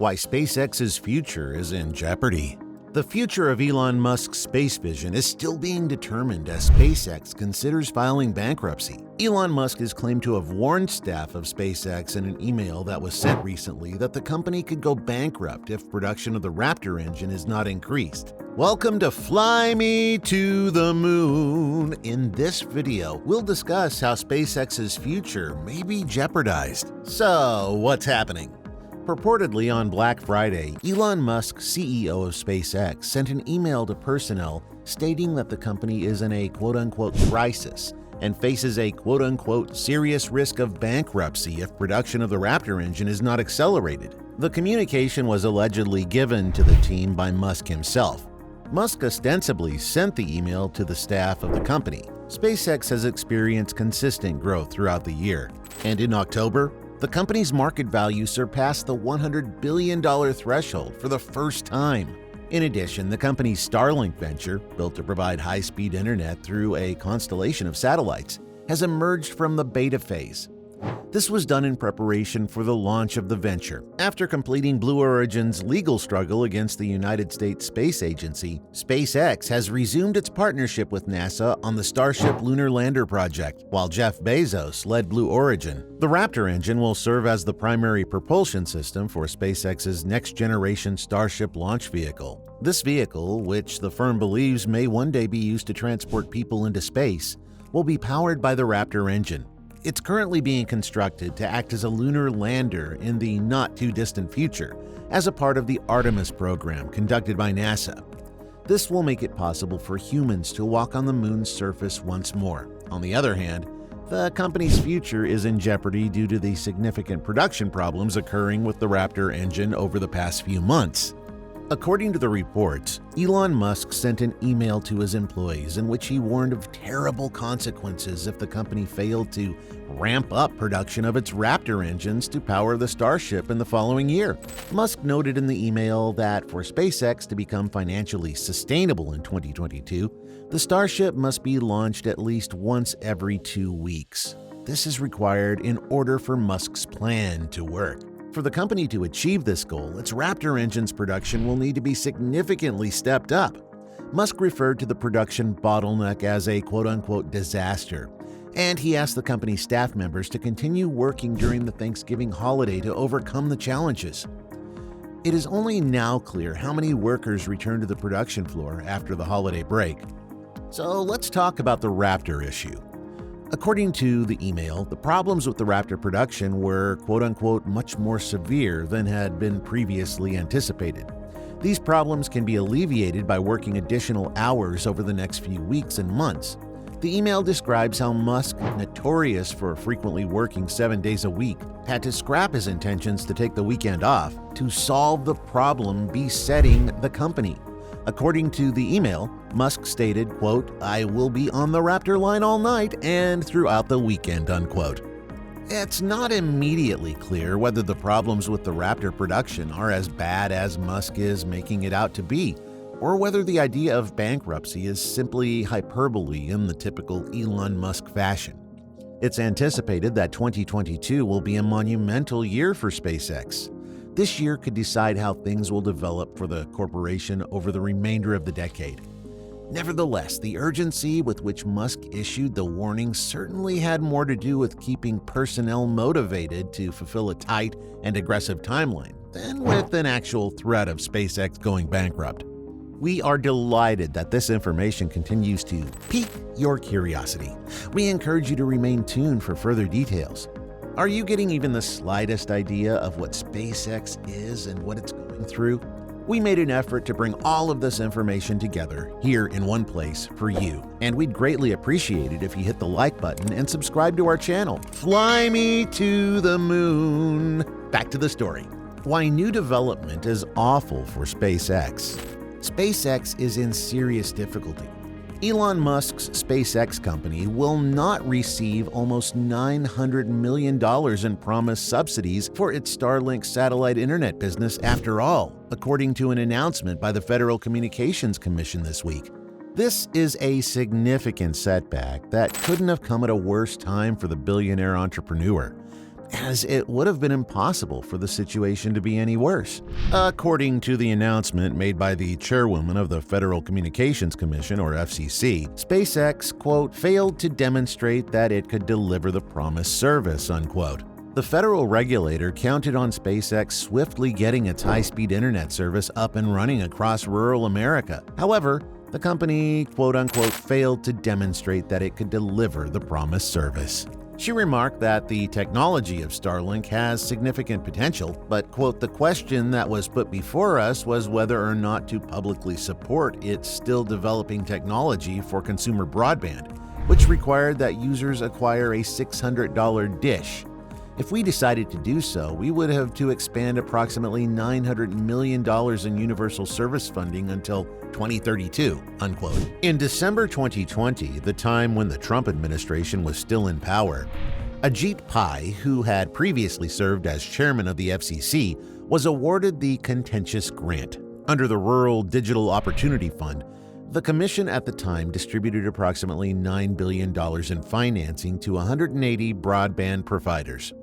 Why SpaceX's future is in jeopardy. The future of Elon Musk's space vision is still being determined as SpaceX considers filing bankruptcy. Elon Musk has claimed to have warned staff of SpaceX in an email that was sent recently that the company could go bankrupt if production of the Raptor engine is not increased. Welcome to Fly Me to the Moon. In this video, we'll discuss how SpaceX's future may be jeopardized. So, what's happening? Purportedly on Black Friday, Elon Musk, CEO of SpaceX, sent an email to personnel stating that the company is in a quote-unquote crisis and faces a quote-unquote serious risk of bankruptcy if production of the Raptor engine is not accelerated. The communication was allegedly given to the team by Musk himself. Musk ostensibly sent the email to the staff of the company. SpaceX has experienced consistent growth throughout the year, and in October, the company's market value surpassed the $100 billion threshold for the first time. In addition, the company's Starlink venture, built to provide high-speed internet through a constellation of satellites, has emerged from the beta phase. This was done in preparation for the launch of the venture. After completing Blue Origin's legal struggle against the United States Space Agency, SpaceX has resumed its partnership with NASA on the Starship lunar lander project, while Jeff Bezos led Blue Origin. The Raptor engine will serve as the primary propulsion system for SpaceX's next-generation Starship launch vehicle. This vehicle, which the firm believes may one day be used to transport people into space, will be powered by the Raptor engine. It's currently being constructed to act as a lunar lander in the not-too-distant future as a part of the Artemis program conducted by NASA. This will make it possible for humans to walk on the moon's surface once more. On the other hand, the company's future is in jeopardy due to the significant production problems occurring with the Raptor engine over the past few months. According to the reports, Elon Musk sent an email to his employees in which he warned of terrible consequences if the company failed to ramp up production of its Raptor engines to power the Starship in the following year. Musk noted in the email that for SpaceX to become financially sustainable in 2022, the Starship must be launched at least once every 2 weeks. This is required in order for Musk's plan to work. For the company to achieve this goal, its Raptor engine's production will need to be significantly stepped up. Musk referred to the production bottleneck as a quote-unquote disaster, and he asked the company's staff members to continue working during the Thanksgiving holiday to overcome the challenges. It is only now clear how many workers returned to the production floor after the holiday break. So let's talk about the Raptor issue. According to the email, the problems with the Raptor production were quote-unquote much more severe than had been previously anticipated. These problems can be alleviated by working additional hours over the next few weeks and months. The email describes how Musk, notorious for frequently working 7 days a week, had to scrap his intentions to take the weekend off to solve the problem besetting the company. According to the email, Musk stated, quote, "I will be on the Raptor line all night and throughout the weekend," unquote. It's not immediately clear whether the problems with the Raptor production are as bad as Musk is making it out to be, or whether the idea of bankruptcy is simply hyperbole in the typical Elon Musk fashion. It's anticipated that 2022 will be a monumental year for SpaceX. This year could decide how things will develop for the corporation over the remainder of the decade. Nevertheless, the urgency with which Musk issued the warning certainly had more to do with keeping personnel motivated to fulfill a tight and aggressive timeline than with an actual threat of SpaceX going bankrupt. We are delighted that this information continues to pique your curiosity. We encourage you to remain tuned for further details. Are you getting even the slightest idea of what SpaceX is and what it's going through? We made an effort to bring all of this information together here in one place for you, and we'd greatly appreciate it if you hit the like button and subscribe to our channel. Fly me to the moon. Back to the story. Why new development is awful for SpaceX. SpaceX is in serious difficulty. Elon Musk's SpaceX company will not receive almost $900 million in promised subsidies for its Starlink satellite internet business after all, according to an announcement by the Federal Communications Commission this week. This is a significant setback that couldn't have come at a worse time for the billionaire entrepreneur. as it would have been impossible for the situation to be any worse. According to the announcement made by the chairwoman of the Federal Communications Commission, or FCC, SpaceX, quote, failed to demonstrate that it could deliver the promised service, unquote. The federal regulator counted on SpaceX swiftly getting its high-speed internet service up and running across rural America. However, the company, quote-unquote, failed to demonstrate that it could deliver the promised service. She remarked that the technology of Starlink has significant potential, but, quote, the question that was put before us was whether or not to publicly support its still developing technology for consumer broadband, which required that users acquire a $600 dish. If we decided to do so, we would have to expand approximately $900 million in universal service funding until 2032, unquote. In December 2020, the time when the Trump administration was still in power, Ajit Pai, who had previously served as chairman of the FCC, was awarded the contentious grant. Under the Rural Digital Opportunity Fund, the commission at the time distributed approximately $9 billion in financing to 180 broadband providers.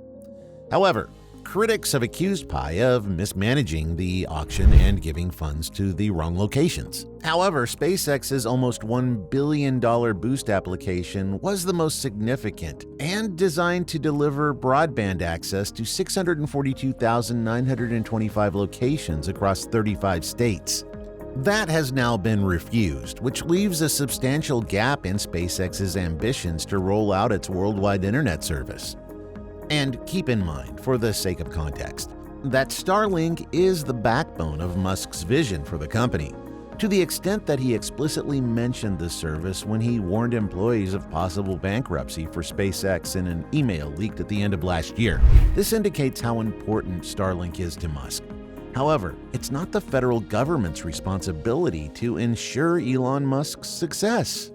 However, critics have accused Pai of mismanaging the auction and giving funds to the wrong locations. However, SpaceX's almost $1 billion boost application was the most significant and designed to deliver broadband access to 642,925 locations across 35 states. That has now been refused, which leaves a substantial gap in SpaceX's ambitions to roll out its worldwide internet service. And keep in mind, for the sake of context, that Starlink is the backbone of Musk's vision for the company, to the extent that he explicitly mentioned the service when he warned employees of possible bankruptcy for SpaceX in an email leaked at the end of last year. This indicates how important Starlink is to Musk. However, it's not the federal government's responsibility to ensure Elon Musk's success.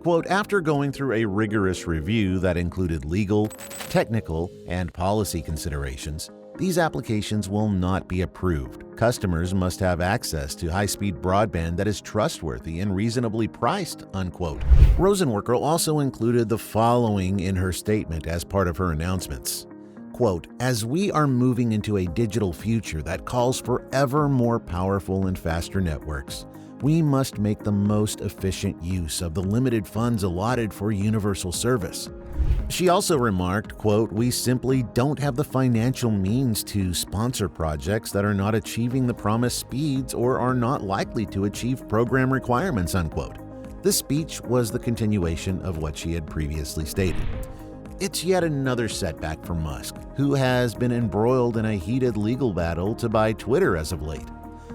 Quote, after going through a rigorous review that included legal, technical, and policy considerations, these applications will not be approved. Customers must have access to high-speed broadband that is trustworthy and reasonably priced, unquote. Rosenworcel also included the following in her statement as part of her announcements. Quote, as we are moving into a digital future that calls for ever more powerful and faster networks, we must make the most efficient use of the limited funds allotted for universal service. She also remarked, quote, we simply don't have the financial means to sponsor projects that are not achieving the promised speeds or are not likely to achieve program requirements, unquote. This speech was the continuation of what she had previously stated. It's yet another setback for Musk, who has been embroiled in a heated legal battle to buy Twitter as of late.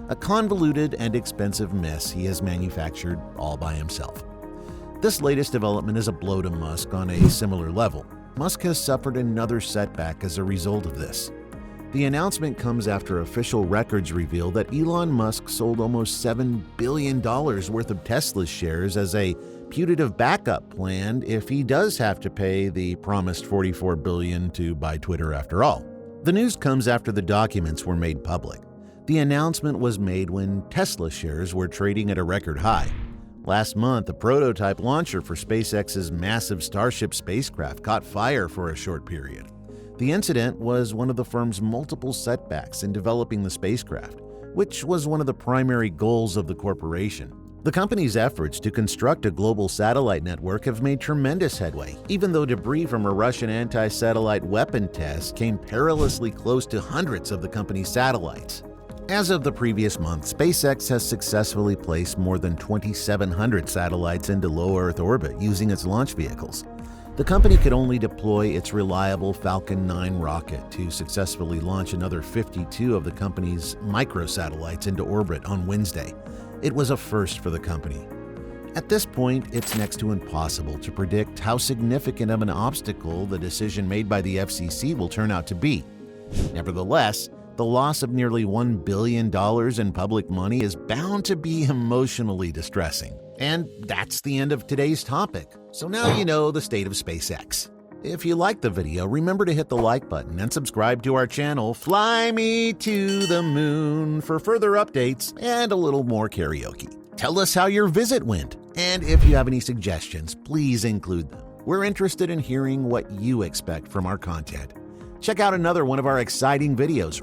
A convoluted and expensive mess he has manufactured all by himself. This latest development is a blow to Musk on a similar level. Musk has suffered another setback as a result of this. The announcement comes after official records reveal that Elon Musk sold almost $7 billion worth of Tesla shares as a putative backup plan if he does have to pay the promised $44 billion to buy Twitter after all. The news comes after the documents were made public. The announcement was made when Tesla shares were trading at a record high. Last month, a prototype launcher for SpaceX's massive Starship spacecraft caught fire for a short period. The incident was one of the firm's multiple setbacks in developing the spacecraft, which was one of the primary goals of the corporation. The company's efforts to construct a global satellite network have made tremendous headway, even though debris from a Russian anti-satellite weapon test came perilously close to hundreds of the company's satellites. As of the previous month, SpaceX has successfully placed more than 2,700 satellites into low Earth orbit using its launch vehicles. The company could only deploy its reliable Falcon 9 rocket to successfully launch another 52 of the company's microsatellites into orbit on Wednesday. It was a first for the company. At this point, it's next to impossible to predict how significant of an obstacle the decision made by the FCC will turn out to be. Nevertheless, the loss of nearly $1 billion in public money is bound to be emotionally distressing. And that's the end of today's topic. So now you know the state of SpaceX. If you liked the video, remember to hit the like button and subscribe to our channel, Fly Me to the Moon, for further updates and a little more karaoke. Tell us how your visit went, and if you have any suggestions, please include them. We're interested in hearing what you expect from our content. Check out another one of our exciting videos